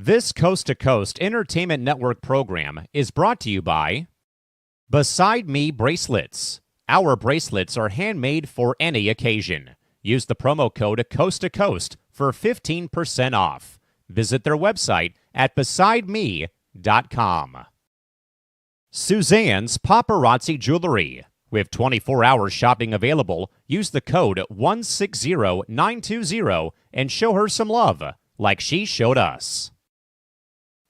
This Coast to Coast Entertainment Network program is brought to you by Beside Me Bracelets. Our bracelets are handmade for any occasion. Use the promo code Coast to Coast for 15% off. Visit their website at besideme.com. Suzanne's Paparazzi Jewelry. With 24-hour shopping available, use the code 160920 and show her some love, like she showed us.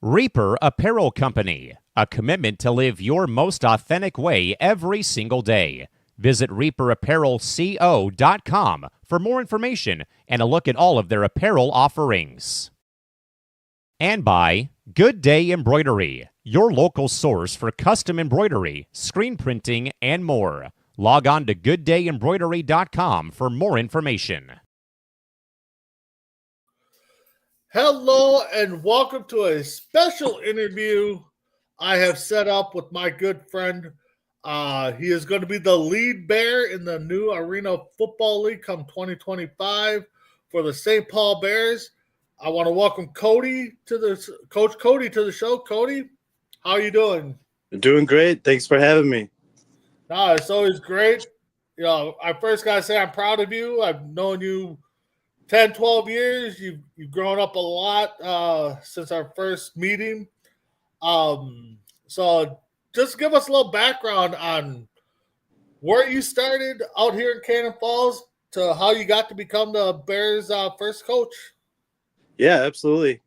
Reaper Apparel Company, a commitment to live your most authentic way every single day. Visit reaperapparelco.com for more information and a look at all of their apparel offerings. And by Good Day Embroidery, your local source for custom embroidery, screen printing, and more. Log on to gooddayembroidery.com for more information. Hello and welcome to a special interview I have set up with my good friend. He is going to be the lead bear in the new Arena Football League come 2025 for the St. Paul Bears. I want to welcome Coach Cody to the show. Cody, how are you doing? Doing great. Thanks for having me. No, it's always great. You know, I first got to say I'm proud of you. I've known you 10, 12 years. You've grown up a lot since our first meeting. So just give us a little background on where you started out here in Cannon Falls to how you got to become the Bears' first coach. Yeah, absolutely.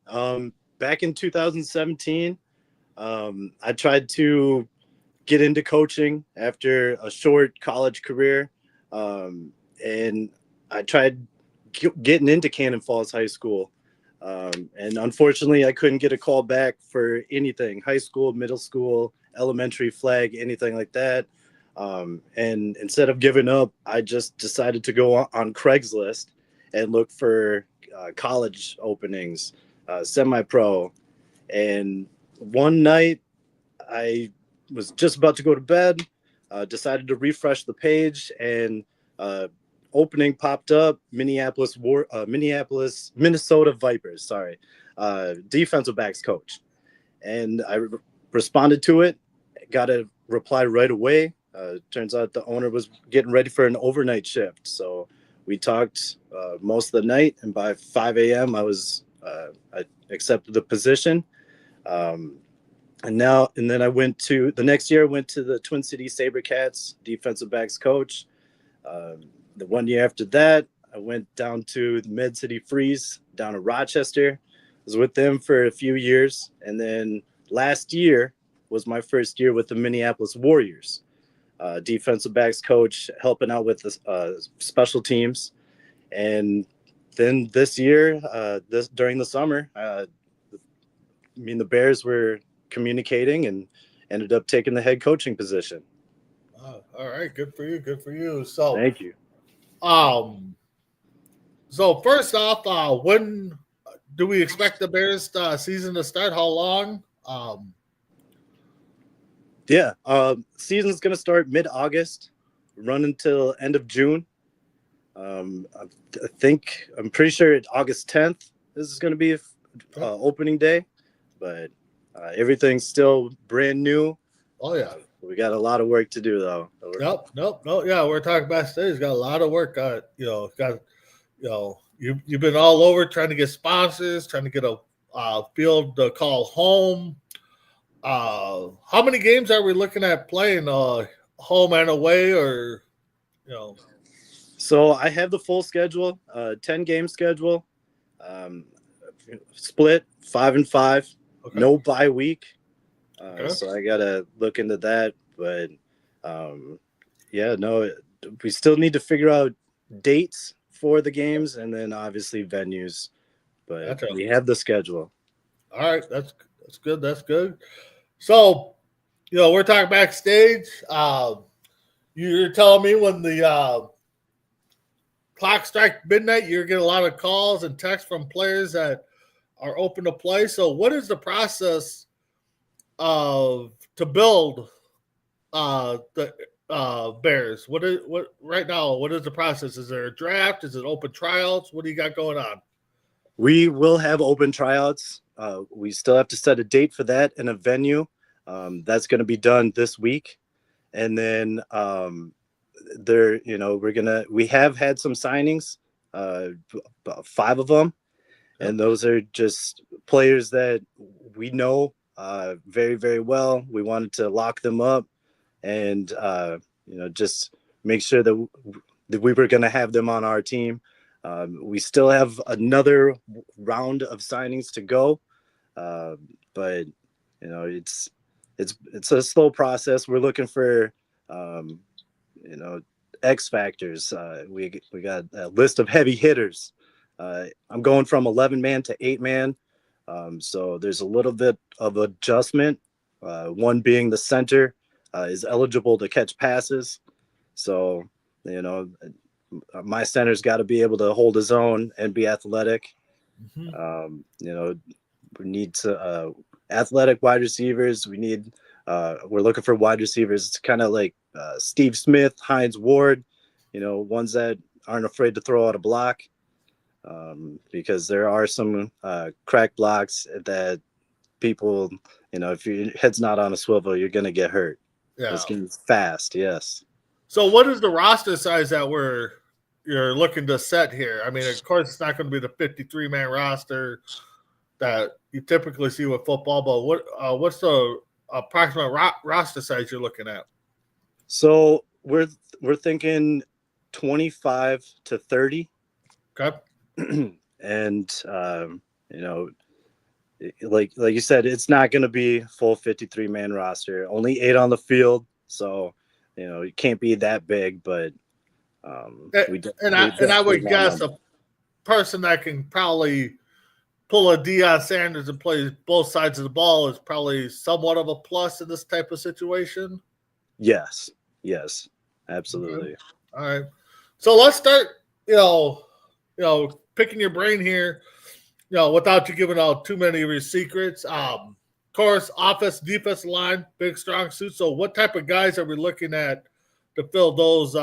Back in 2017, I tried to get into coaching after a short college career. And I tried getting into Cannon Falls High School. And unfortunately, I couldn't get a call back for anything, high school, middle school, elementary flag, anything like that. And instead of giving up, I just decided to go on Craigslist and look for college openings, semi-pro. And one night I was just about to go to bed, decided to refresh the page, and opening popped up, Minnesota Vipers, defensive backs coach. And I responded to it, got a reply right away. Turns out the owner was getting ready for an overnight shift. So we talked most of the night, and by 5 a.m. I accepted the position. And then I went to the next year, I went to the Twin Cities SaberCats defensive backs coach. The 1 year after that, I went down to the Med City Freeze down in Rochester. I was with them for a few years. And then last year was my first year with the Minneapolis Warriors, defensive backs coach, helping out with the special teams. And then this year, during the summer, the Bears were communicating and ended up taking the head coaching position. Oh, all right, good for you, good for you. So thank you. So first off, when do we expect the Bears season to start? How long? Season's going to start mid-August, run until end of June. I'm pretty sure August 10th this is going to be opening day, but everything's still brand new. Oh yeah, we got a lot of work to do though. Nope. Yeah, we're talking backstage. Got a lot of work. You've been all over trying to get sponsors, trying to get a field to call home. How many games are we looking at playing, home and away, or? So I have the full schedule, 10-game schedule, split 5 and 5, okay. No bye week. So I gotta look into that, but we still need to figure out dates for the games and then obviously venues, but we have the schedule. All right, that's good. That's good. So, we're talking backstage. You're telling me when the clock strikes midnight, you're getting a lot of calls and texts from players that are open to play. So, what is the process to build the Bears? What right now? What is the process? Is there a draft? Is it open tryouts? What do you got going on? We will have open tryouts. We still have to set a date for that and a venue. That's going to be done this week. And then we have had some signings, about 5 of them. Yep. And those are just players that we know very, very well. We wanted to lock them up and, just make sure that we were going to have them on our team. We still have another round of signings to go. But it's a slow process. We're looking for, X factors. We got a list of heavy hitters. I'm going from 11-man to 8-man. So there's a little bit of adjustment. One being the center is eligible to catch passes. So, my center's got to be able to hold his own and be athletic. Mm-hmm. We need athletic wide receivers. We're looking for wide receivers. It's kind of like Steve Smith, Hines Ward, ones that aren't afraid to throw out a block. Because there are some crack blocks that people, if your head's not on a swivel, you're going to get hurt. Yeah. It's going to be fast. Yes. So what is the roster size that you're looking to set here? I mean, of course, it's not going to be the 53-man roster that you typically see with football, but what's the approximate roster size you're looking at? So we're thinking 25 to 30. Okay. And like you said, it's not going to be full 53-man roster. Only 8 on the field, so it can't be that big. But I would guess a person that can probably pull a Deion Sanders and play both sides of the ball is probably somewhat of a plus in this type of situation. Yes, absolutely. Okay. All right, so let's start. Picking your brain here, without you giving out too many of your secrets. Of course, offense, defensive line, big, strong suit. So what type of guys are we looking at to fill those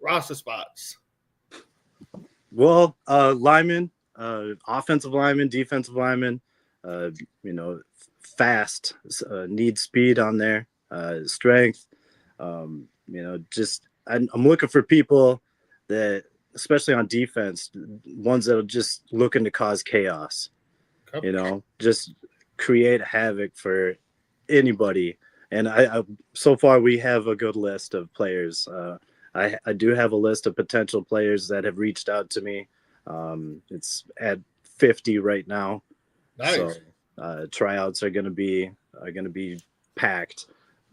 roster spots? Well, linemen, offensive linemen, defensive linemen, fast, need speed on there, strength. I'm looking for people that, especially on defense, ones that are just looking to cause chaos, just create havoc for anybody. And I so far we have a good list of players. I do have a list of potential players that have reached out to me. It's at 50 right now. Nice. So tryouts are going to be packed,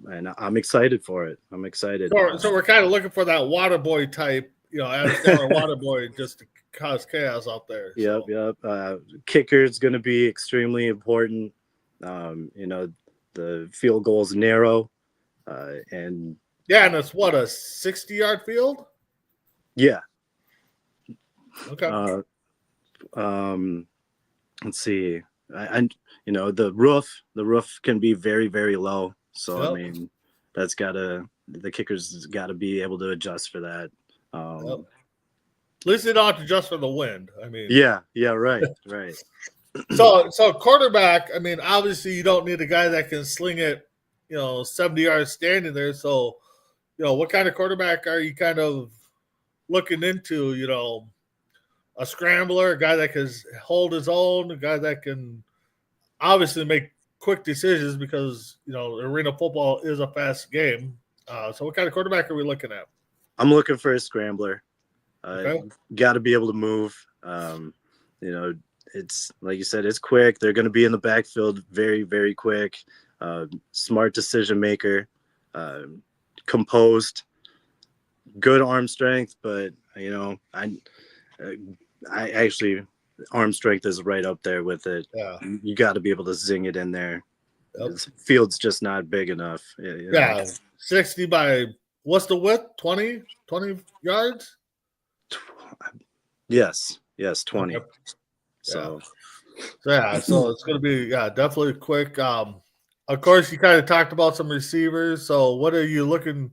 and I'm excited for it. I'm excited. So we're kind of looking for that water boy type. Adam water boy just to cause chaos out there. So. Yep. Kicker is going to be extremely important. The field goal is narrow, and it's what, a 60-yard field? Yeah. Okay. Let's see. The roof can be very, very low. So I mean, the kicker's got to be able to adjust for that. At least they don't have to adjust for the wind. I mean, right. So quarterback, I mean, obviously you don't need a guy that can sling it, 70 yards standing there. So, what kind of quarterback are you kind of looking into? A scrambler, a guy that can hold his own, a guy that can obviously make quick decisions because, arena football is a fast game. So what kind of quarterback are we looking at? I'm looking for a scrambler. Okay. Got to be able to move. It's like you said, it's quick. They're going to be in the backfield very, very quick. Smart decision maker, composed, good arm strength. But I actually, arm strength is right up there with it. Yeah, you got to be able to zing it in there. Yep. The field's just not big enough. 60 by what's the width? 20 yards. Yes, 20. Okay. So it's going to be definitely quick. Of course, you kind of talked about some receivers. So what are you looking,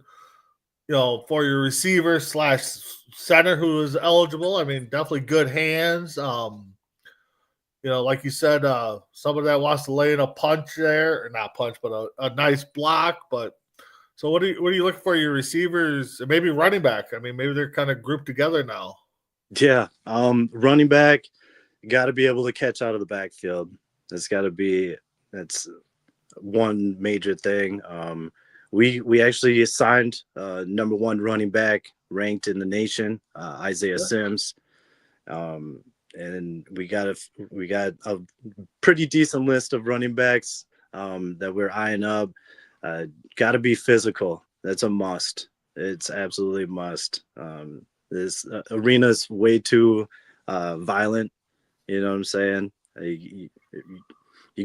for your receiver / center who is eligible? I mean, definitely good hands. like you said, someone that wants to lay in a punch there, or not punch, but a nice block. But so what are you looking for your receivers, and maybe running back? I mean, maybe they're kind of grouped together now. Yeah. Running back, got to be able to catch out of the backfield. That's one major thing. We actually signed number one running back ranked in the nation, Isaiah Sims. And we got a pretty decent list of running backs that we're eyeing up. Got to be physical. That's a must. It's absolutely a must. This arena's way too violent. You know what I'm saying? You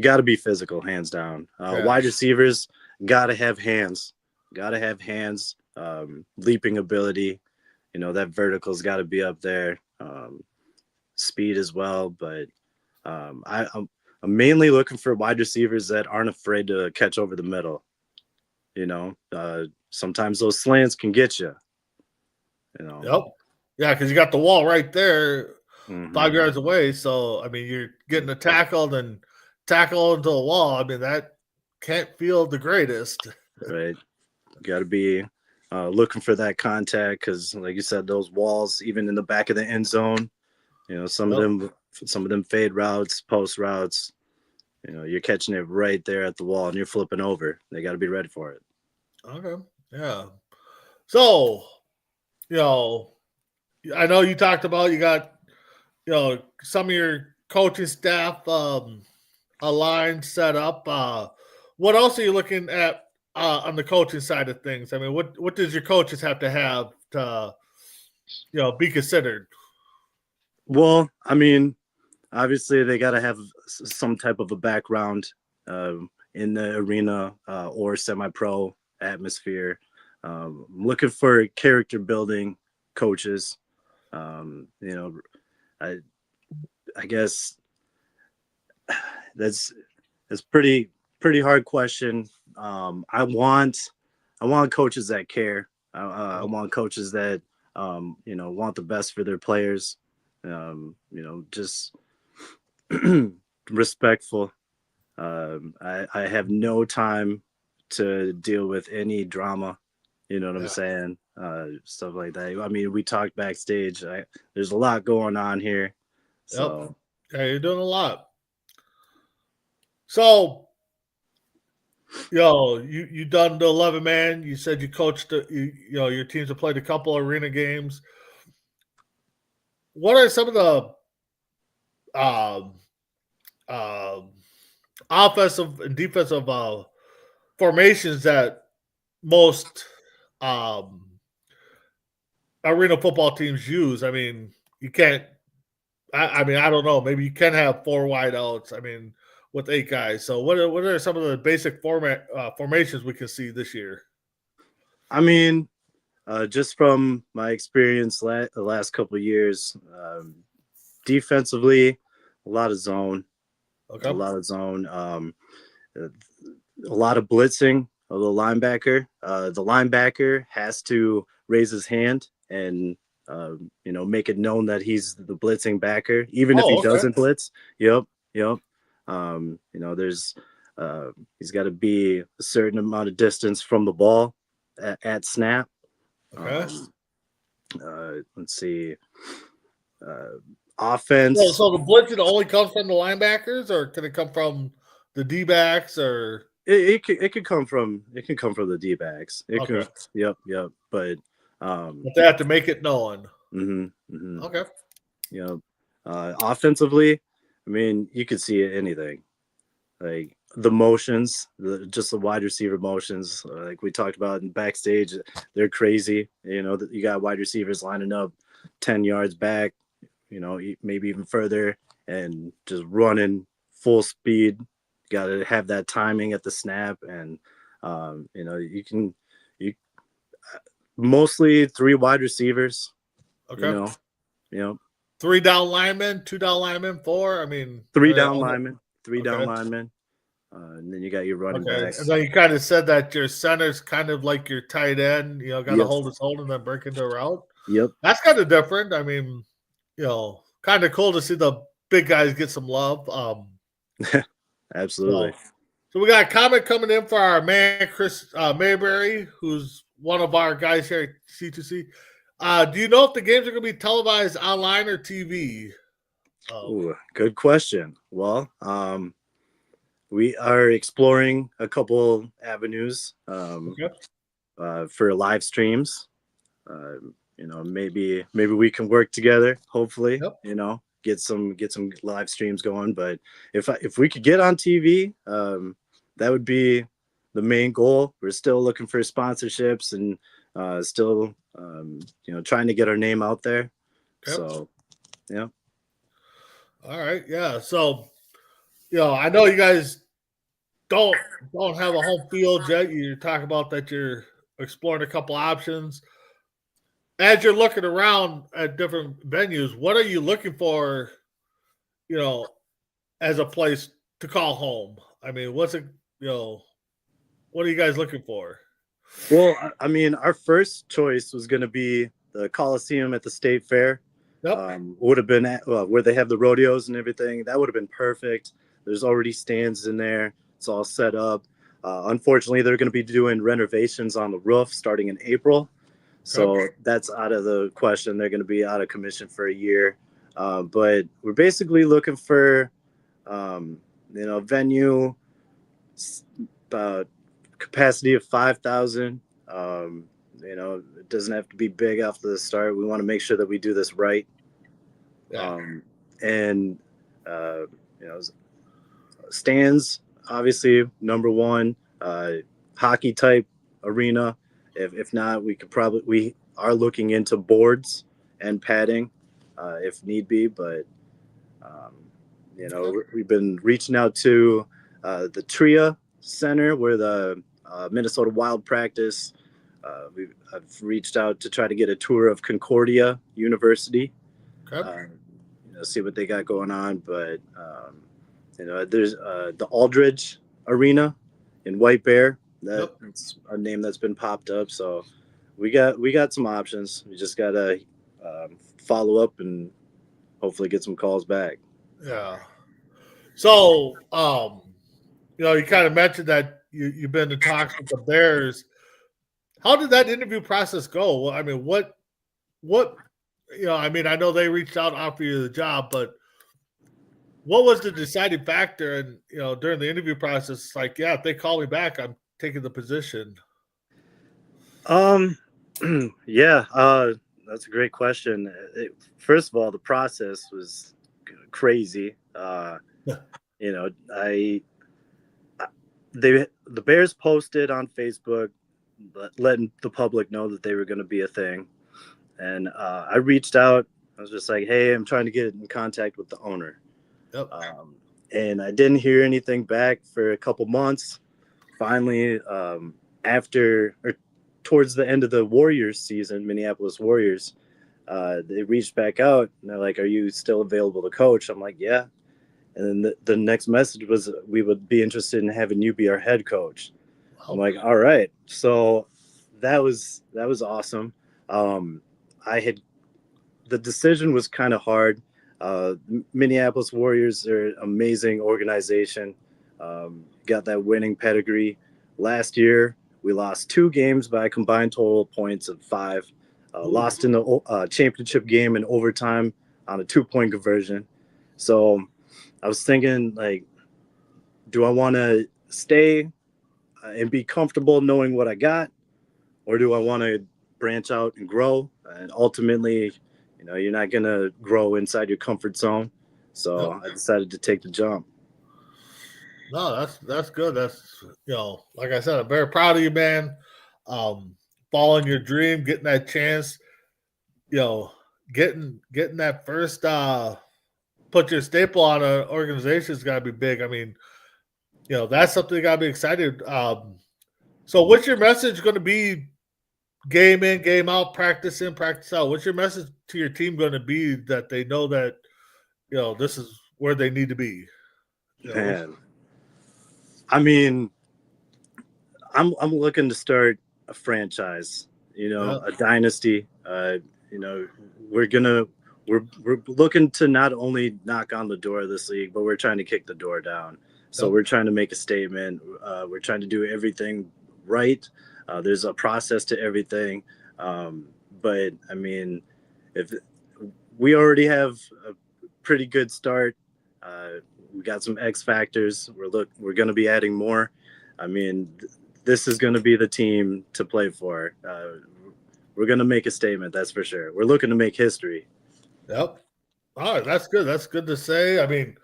got to be physical, hands down. Wide receivers got to have hands. Got to have hands. Leaping ability. That vertical's got to be up there. Speed as well, but I'm mainly looking for wide receivers that aren't afraid to catch over the middle. Sometimes those slants can get you. Yep. Yeah, because you got the wall right there, 5 yards Mm-hmm. away. So I mean, you're getting a tackle and tackle into the wall. I mean, that can't feel the greatest. Right. Got to be looking for that contact because, like you said, those walls, even in the back of the end zone. Some of them fade routes, post routes. You're catching it right there at the wall, and you're flipping over. They got to be ready for it. Okay, yeah. So, I know you talked about you got, some of your coaching staff aligned, set up. What else are you looking at on the coaching side of things? I mean, what does your coaches have to be considered? Well, I mean, obviously they got to have some type of a background in the arena or semi-pro atmosphere. Looking for character building coaches. I guess that's pretty hard question. I want coaches that care. I want coaches that want the best for their players. Just respectful. I have no time to deal with any drama. You know what I'm saying? Stuff like that. I mean, we talked backstage. There's a lot going on here. So yeah, you're doing a lot. So, you done the 11 man. You said you coached your teams have played a couple arena games. What are some of the offensive and defensive formations that most arena football teams use? I mean, you can't. I mean, I don't know. Maybe you can have 4 wideouts. I mean, with 8 guys. So, what are some of the basic formations we can see this year? I mean, just from my experience the last couple of years, defensively, a lot of zone. Okay. A lot of zone. A lot of blitzing of the linebacker. The linebacker has to raise his hand and make it known that he's the blitzing backer, even if he doesn't blitz. Yep. There's he's got to be a certain amount of distance from the ball at snap. Okay. Let's see. Offense. So the blitzing only comes from the linebackers, or can it come from the D-backs, or it could come from the D-backs. Okay. Yep. But they have to make it known. Okay. Offensively, I mean, you could see anything, like the motions, just the wide receiver motions, like we talked about in backstage. They're crazy. You got wide receivers lining up 10 yards back, maybe even further, and just running full speed. Got to have that timing at the snap, and you mostly 3 wide receivers. Okay. 3 down linemen, 2 down linemen, 4. I mean, 3 down linemen, down linemen, and then you got your running backs. And then you kind of said that your center's kind of like your tight end. Got to hold his hold and then break into a route. Yep. That's kind of different. I mean, kind of cool to see the big guys get some love. Absolutely. So we got a comment coming in for our man Chris Mayberry, who's one of our guys here at C2C. Do you know if the games are going to be televised online or TV? Ooh, good question. Well, we are exploring a couple avenues for live streams. Maybe we can work together. Hopefully, get some live streams going. But if we could get on TV, that would be the main goal. We're still looking for sponsorships and still trying to get our name out there. Yep. So, yeah. All right, yeah. So, I know you guys don't have a home field yet. You talk about that you're exploring a couple options. As you're looking around at different venues, what are you looking for, as a place to call home? I mean, what are you guys looking for? Well, I mean, our first choice was going to be the Coliseum at the State Fair. Yep. Would have been where they have the rodeos and everything. That would have been perfect. There's already stands in there. It's all set up. Unfortunately, they're going to be doing renovations on the roof starting in April. So that's out of the question. They're going to be out of commission for a year. But we're basically looking for, venue, capacity of 5,000. It doesn't have to be big off the start. We want to make sure that we do this right. Yeah. Stands, obviously, number one, hockey type arena. If not, we are looking into boards and padding if need be. But, we've been reaching out to the TRIA Center where the Minnesota Wild practice. I've reached out to try to get a tour of Concordia University, see what they got going on. But, there's the Aldridge Arena in White Bear. That's a name that's been popped up. So we got some options. We just got to follow up and hopefully get some calls back. Yeah. So, you kind of mentioned that you've been in talks with the Bears. How did that interview process go? Well, I mean, what, I know they reached out to offer you the job, but what was the deciding factor? And, during the interview process, like, yeah, if they call me back, I'm taking the position. Yeah, that's a great question. First of all, the process was crazy. The Bears posted on Facebook, letting the public know that they were going to be a thing. And I reached out. I was just like, hey, I'm trying to get in contact with the owner. Yep. And I didn't hear anything back for a couple months. Finally, towards the end of the Warriors season, Minneapolis Warriors, they reached back out and they're like, are you still available to coach? I'm like, yeah. And then the next message was, we would be interested in having you be our head coach. I'm like, all right. So that was awesome. The decision was kind of hard. Minneapolis Warriors are an amazing organization. Got that winning pedigree. Last year, we lost 2 games by a combined total points of 5. Lost in the championship game in overtime on a 2-point conversion. So I was thinking, like, do I want to stay and be comfortable knowing what I got, or do I want to branch out and grow? And ultimately, you're not going to grow inside your comfort zone. So I decided to take the jump. No, that's good. That's, like I said, I'm very proud of you, man. Following your dream, getting that chance, getting that first put your staple on an organization has got to be big. I mean, that's something you got to be excited. So what's your message going to be? Game in, game out, practice in, practice out. What's your message to your team going to be that they know that, this is where they need to be? Man, I mean, I'm looking to start a franchise, a dynasty. We're we're looking to not only knock on the door of this league, but we're trying to kick the door down. So we're trying to make a statement. We're trying to do everything right. There's a process to everything. But I mean, if we already have a pretty good start, we got some X factors. We're going to be adding more. I mean, this is going to be the team to play for. We're going to make a statement, that's for sure. We're looking to make history. Yep. All right, that's good. That's good to say. I mean,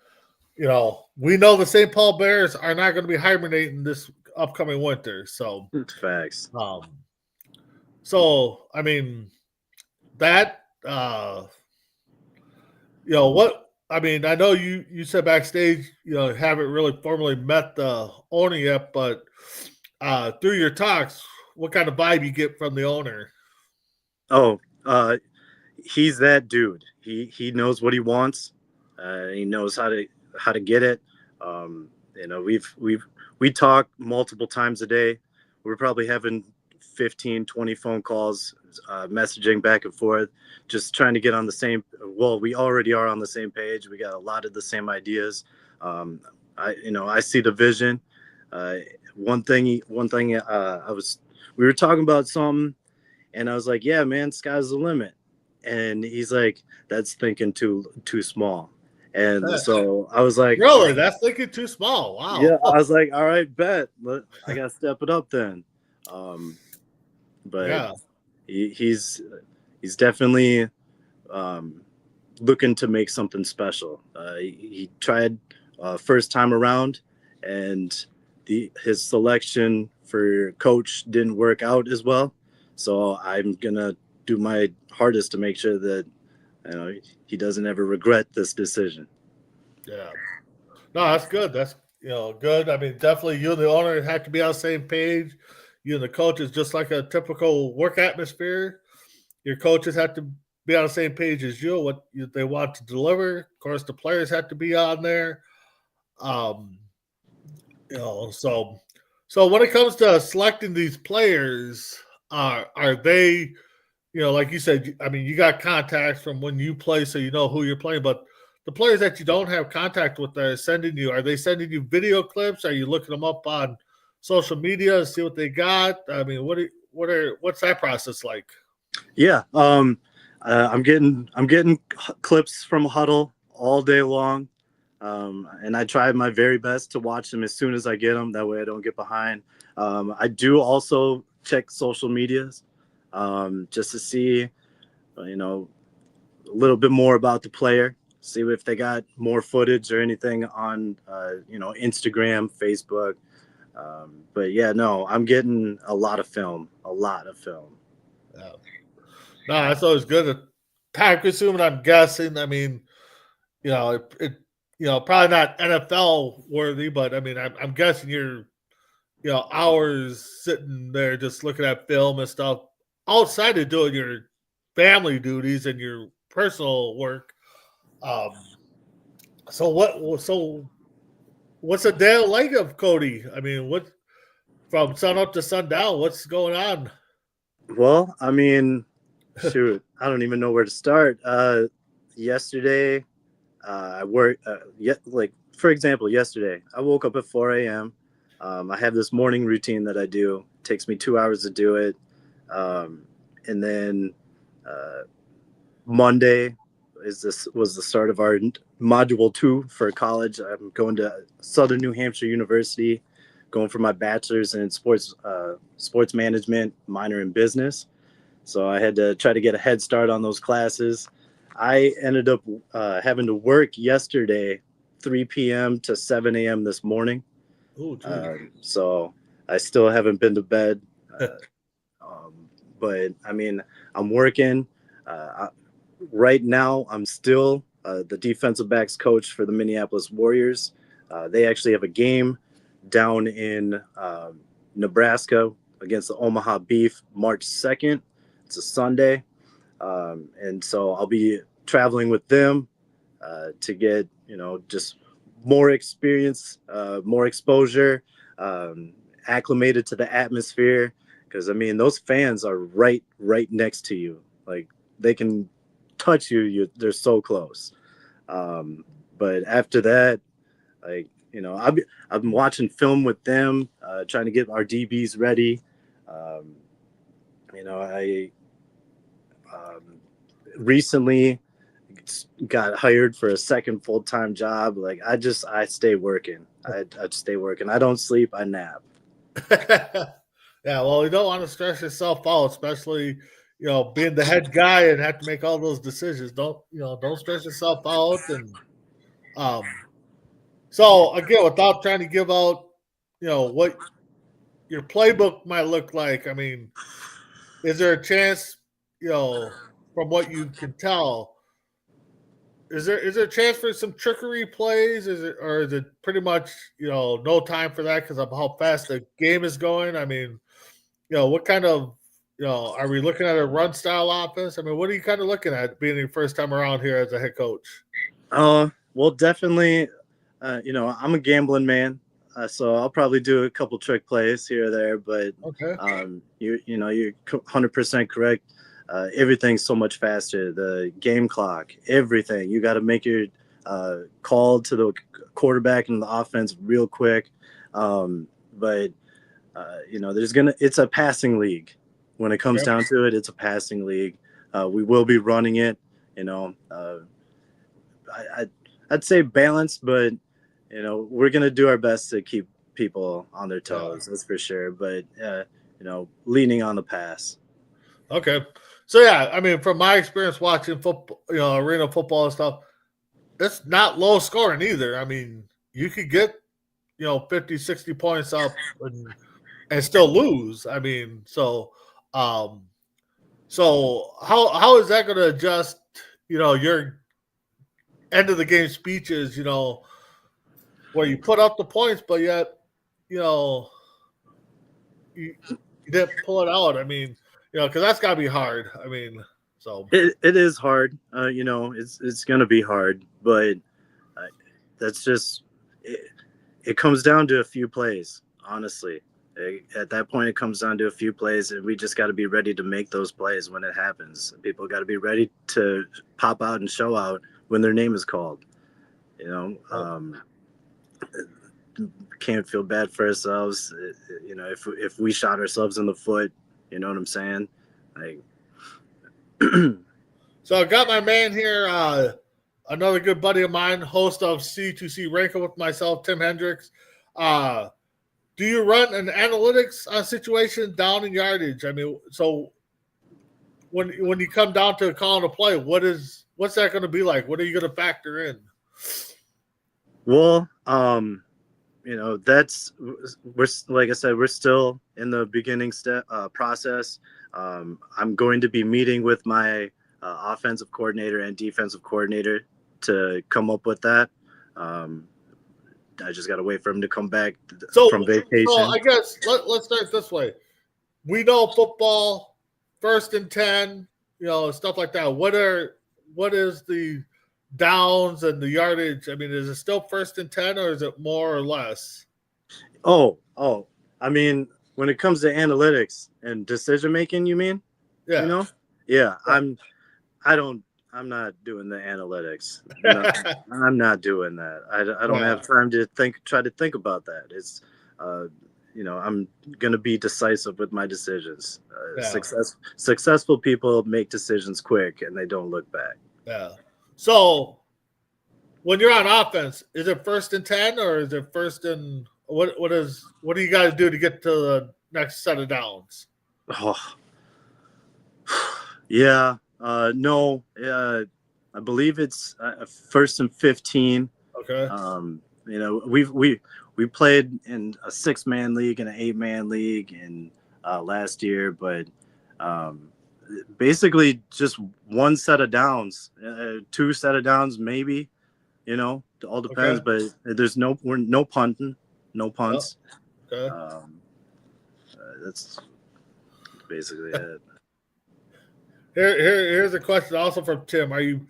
we know the St. Paul Bears are not going to be hibernating this upcoming winter. So Facts. So I mean that what I mean, I know you said backstage, haven't really formally met the owner yet, but through your talks, what kind of vibe you get from the owner? Oh, he's that dude. He knows what he wants. He knows how to get it. We talk multiple times a day. We're probably having 15, 20 phone calls, messaging back and forth, just trying to get on the same. Well, we already are on the same page. We got a lot of the same ideas. I see the vision. One thing. We were talking about something, and I was like, "Yeah, man, sky's the limit." And he's like, "That's thinking too small." And so I was like, "Really? That's thinking too small." Wow. Yeah, I was like, "All right, bet. I gotta step it up then." But yeah. He's definitely looking to make something special. He tried first time around, and his selection for coach didn't work out as well. So I'm gonna do my hardest to make sure that he doesn't ever regret this decision. Yeah. No, that's good. That's good. I mean, definitely you and the owner have to be on the same page. You and the coaches, just like a typical work atmosphere. Your coaches have to be on the same page as you, what they want to deliver. Of course, the players have to be on there. So when it comes to selecting these players, are they, like you said, I mean, you got contacts from when you play, so you know who you're playing, but the players that you don't have contact with are they sending you video clips? Are you looking them up on social media to see what they got? I mean, what's that process like? Yeah. I'm getting clips from Huddle all day long. And I try my very best to watch them as soon as I get them. That way I don't get behind. I do also check social medias just to see, a little bit more about the player, see if they got more footage or anything on, Instagram, Facebook. But yeah, no, I'm getting a lot of film. Yeah. No, that's always good. Time consuming, I'm guessing. I mean, it probably not NFL worthy, but I mean, I'm guessing you're, hours sitting there just looking at film and stuff outside of doing your family duties and your personal work. So what's a day like of Cody? I mean, what from sun up to sundown? What's going on? Well, I mean, shoot, I don't even know where to start. Yesterday, I worked. For example, yesterday I woke up at 4 a.m. I have this morning routine that I do. It takes me 2 hours to do it, and then Monday was the start of our module 2 for college. I'm going to Southern New Hampshire University, going for my bachelor's in sports management, minor in business. So I had to try to get a head start on those classes. I ended up having to work yesterday, 3 p.m. to 7 a.m. this morning. So I still haven't been to bed. But I mean, I'm working. Right now, I'm still the defensive backs coach for the Minneapolis Warriors. They actually have a game down in Nebraska against the Omaha Beef March 2nd. It's a Sunday. And so I'll be traveling with them to get, just more experience, more exposure, acclimated to the atmosphere. Because, I mean, those fans are right next to you. Like, they can touch you, they're so close. But after that, like, I've been watching film with them, trying to get our DBs ready. I recently got hired for a second full-time job. Like, I stay working. I stay working. I don't sleep. I nap. Yeah, well, you don't want to stress yourself out, especially being the head guy and have to make all those decisions. Don't stress yourself out. And so again, without trying to give out what your playbook might look like, I mean, is there a chance, from what you can tell, is there a chance for some trickery plays? Is it pretty much no time for that because of how fast the game is going? I mean, what kind of are we looking at a run style offense? I mean, what are you kind of looking at being your first time around here as a head coach? Well, definitely. I'm a gambling man, so I'll probably do a couple trick plays here or there. But Okay. you're 100% correct. Everything's so much faster. The game clock, everything. You got to make your call to the quarterback and the offense real quick. But it's a passing league. When it comes down to it, it's a passing league. We will be running it. I'd say balanced, but we're gonna do our best to keep people on their toes. That's for sure. But leaning on the pass. Okay. So yeah, I mean, from my experience watching football, arena football and stuff, it's not low scoring either. I mean, you could get 50, 60 points up and still lose. I mean, so how is that going to adjust your end of the game speeches, where you put up the points but yet you didn't pull it out? I mean, because that's got to be hard. I mean, so it is hard. It's going to be hard, but that's just it comes down to a few plays, honestly. At that point, it comes down to a few plays, and we just got to be ready to make those plays when it happens. People got to be ready to pop out and show out when their name is called. Can't feel bad for ourselves. If we shot ourselves in the foot, you know what I'm saying? Like, so I got my man here, another good buddy of mine, host of C2C Ranking with myself, Tim Hendricks. Do you run an analytics situation down in yardage? I mean, so when you come down to calling a play, what's that going to be like? What are you going to factor in? Well, we're like I said, we're still in the beginning process. I'm going to be meeting with my offensive coordinator and defensive coordinator to come up with that. I just got to wait for him to come back from vacation. So I guess let's start this way. We know football, 1st and 10, stuff like that. What is the downs and the yardage? I mean, is it still 1st and 10 or is it more or less? Oh, I mean, when it comes to analytics and decision making, you mean? Yeah. Yeah. I'm not doing the analytics. No, I'm not doing that. I don't have time to try to think about that. It's, I'm going to be decisive with my decisions. Successful people make decisions quick and they don't look back. Yeah. So when you're on offense, is it 1st and 10 or is it 1st and what do you guys do to get to the next set of downs? Oh, yeah. No, I believe it's 1st and 15. Okay. We played in a 6-man league and an 8-man league in last year, but basically just one set of downs, 2 set of downs, maybe. It all depends. Okay. But there's no punting, no punts. Okay. That's basically it. Here's a question also from Tim. Are you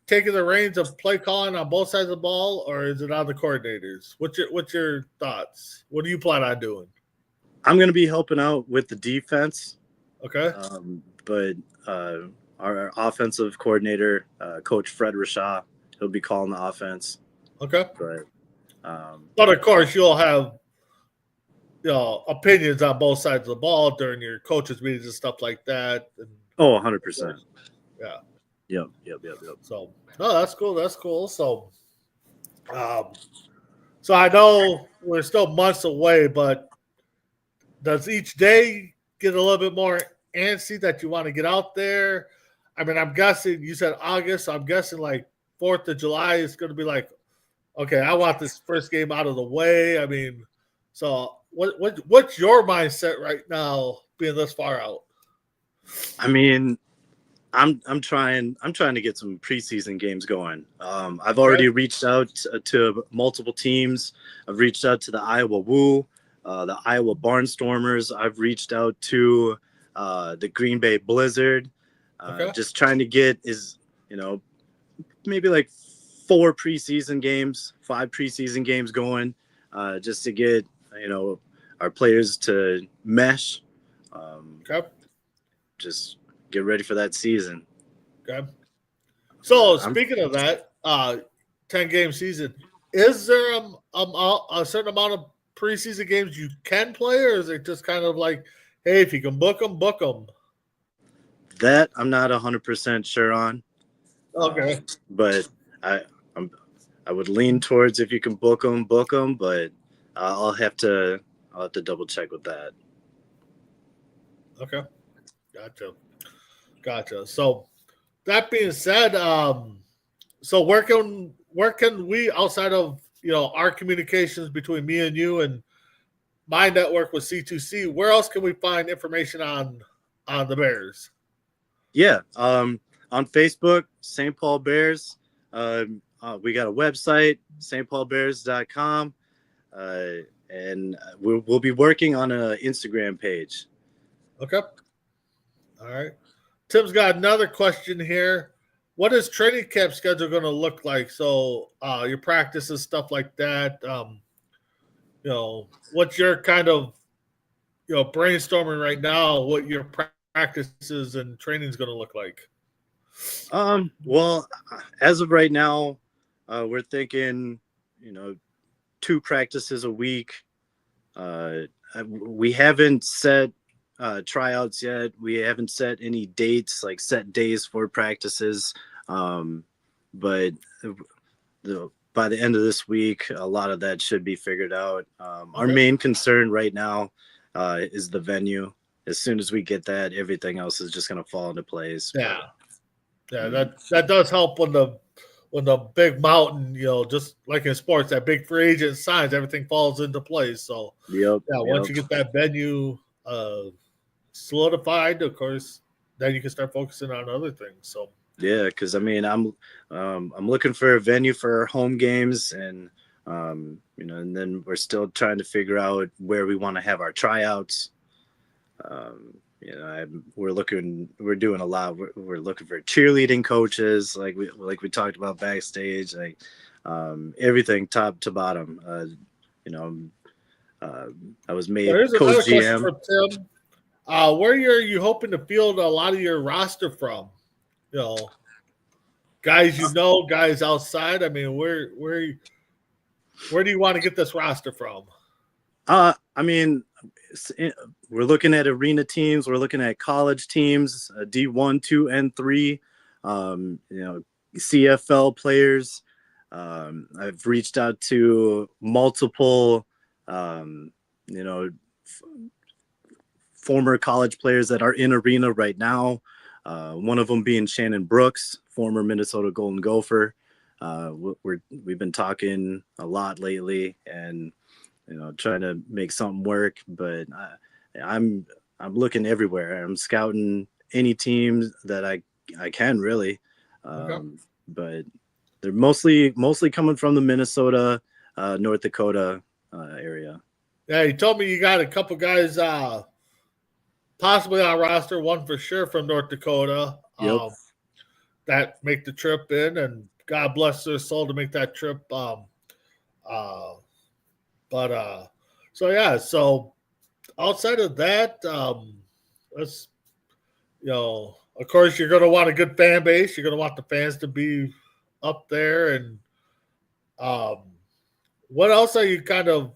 taking the reins of play calling on both sides of the ball, or is it on the coordinators? What's your thoughts? What do you plan on doing? I'm going to be helping out with the defense. Okay. But our offensive coordinator, Coach Fred Rashaw. He'll be calling the offense. Okay. But of course, you'll have opinions on both sides of the ball during your coaches' meetings and stuff like that. And, 100%. Yeah. Yep. So, that's cool. That's cool. So, so I know we're still months away, but does each day get a little bit more antsy that you want to get out there? I mean, I'm guessing you said August. So I'm guessing like 4th of July is going to be like, okay, I want this first game out of the way. I mean, so what's your mindset right now being this far out? I mean, I'm trying to get some preseason games going. I've already reached out to multiple teams. I've reached out to the Iowa Woo, the Iowa Barnstormers. I've reached out to the Green Bay Blizzard. Just trying to get maybe like 5 preseason games going, just to get our players to mesh. Just get ready for that season. Okay. So speaking of that, 10-game season, is there a certain amount of preseason games you can play, or is it just kind of like, hey, if you can book them, book them? That I'm not 100% sure on. Okay. But I would lean towards if you can book them, but I'll have to double check with that. Okay. Gotcha. So that being said, so where can we, outside of our communications between me and you and my network with C2C, where else can we find information on the Bears? Yeah, on Facebook, St. Paul Bears. We got a website, stpaulbears.com, and we'll be working on an Instagram page. Okay. All right. Tim's got another question here. What is training camp schedule going to look like? So your practices, stuff like that. What's your kind of brainstorming right now? What your practices and training is going to look like? Well, as of right now, we're thinking 2 practices a week. We haven't set tryouts yet. We haven't set any dates, like set days for practices. But by the end of this week, a lot of that should be figured out. Our main concern right now is the venue. As soon as we get that, everything else is just going to fall into place. Yeah. That does help when the big mountain, just like in sports, that big free agent signs, everything falls into place. So once you get that venue solidified, of course, then you can start focusing on other things. So because I mean, I'm looking for a venue for our home games, and and then we're still trying to figure out where we want to have our tryouts. We're doing a lot. We're looking for cheerleading coaches, like we talked about backstage, like everything top to bottom. I was made coach GM. For Tim. Where are you hoping to field a lot of your roster from? Guys, guys outside. I mean, where do you want to get this roster from? I mean, we're looking at arena teams. We're looking at college teams, D1, 2, and 3. CFL players. I've reached out to multiple, former college players that are in arena right now. One of them being Shannon Brooks, former Minnesota Golden Gopher. We've been talking a lot lately, and trying to make something work. But I'm looking everywhere. I'm scouting any teams that I can really. But they're mostly coming from the Minnesota, North Dakota area. Yeah, you told me you got a couple guys possibly on roster, one for sure from North Dakota. That make the trip in, and God bless their soul to make that trip. So outside of that, let's Of course, you're going to want a good fan base. You're going to want the fans to be up there. And what else are you kind of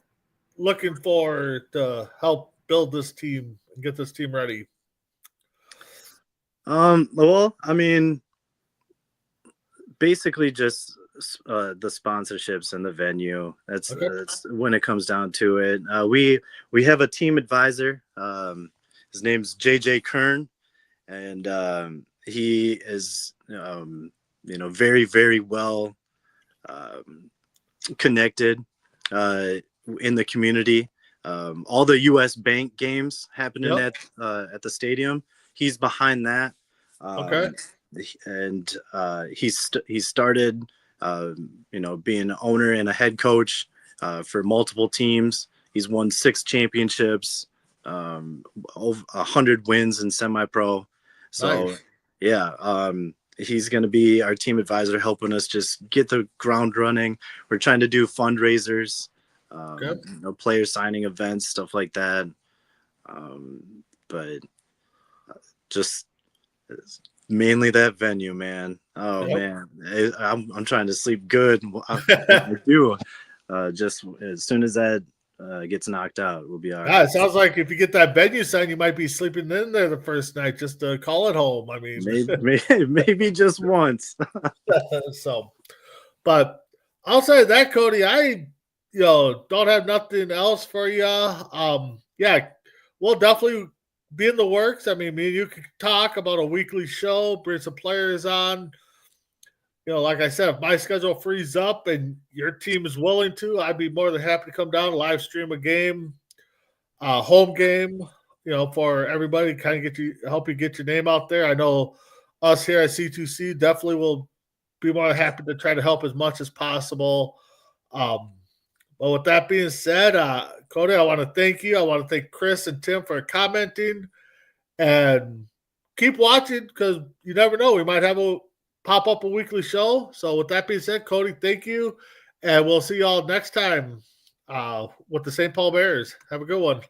looking for to help build this team and get this team ready? Well, I mean, basically just the sponsorships and the venue. That's when it comes down to it. We have a team advisor. His name's JJ Kern, and he is very, very well connected in the community. All the U.S. Bank games happening at the stadium, he's behind that. And he started being an owner and a head coach for multiple teams. He's won 6 championships, over 100 wins in semi-pro. So Nice. He's going to be our team advisor, helping us just get the ground running. We're trying to do fundraisers, player signing events, stuff like that. But just mainly that venue, man. Oh man, I'm trying to sleep good. I do. Just as soon as that gets knocked out, we'll be all right. Yeah, it sounds like if you get that venue signed, you might be sleeping in there the first night just to call it home. I mean, maybe just once. But outside of that, Cody, I don't have nothing else for you. We'll definitely be in the works. I mean, me and you could talk about a weekly show, bring some players on. Like I said, if my schedule frees up and your team is willing to, I'd be more than happy to come down and live stream a game, home game, for everybody, kind of help you get your name out there. I know us here at C2C definitely will be more than happy to try to help as much as possible. But with that being said, Cody, I want to thank you. I want to thank Chris and Tim for commenting, and keep watching because you never know. We might have pop up a weekly show. So with that being said, Cody, thank you. And we'll see y'all next time with the St. Paul Bears. Have a good one.